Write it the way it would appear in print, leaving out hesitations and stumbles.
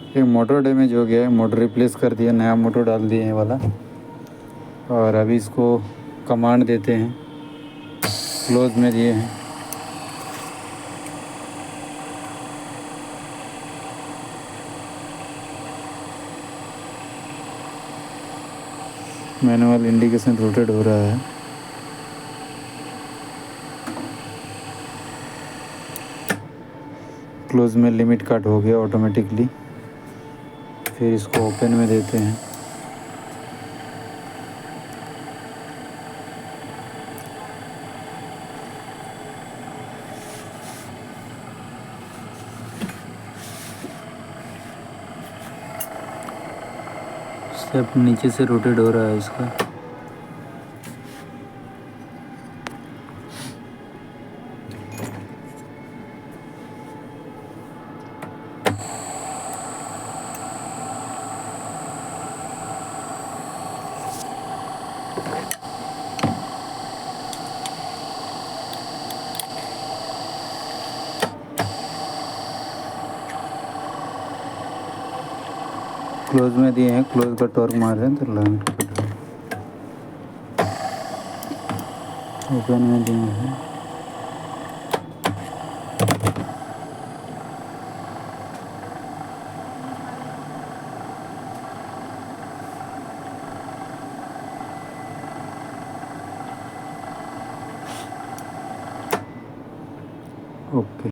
एक motor damage हो गया है, मोटर रिप्लेस कर दिया, नया मोटर डाल दिए हैं वाला। और अभी इसको कमांड देते हैं, क्लोज में दिए हैं। मैनुअल इंडिकेशन रोटेट हो रहा है। क्लोज में लिमिट कट हो गया ऑटोमेटिकली। फिर इसको ओपन में देते हैं। स्टेप नीचे से रोटेट हो रहा है इसका। क्लोज में दिए हैं, क्लोज का टॉर्क मार रहे हैं तो लाइन ओपन में दिए हैं। ओके।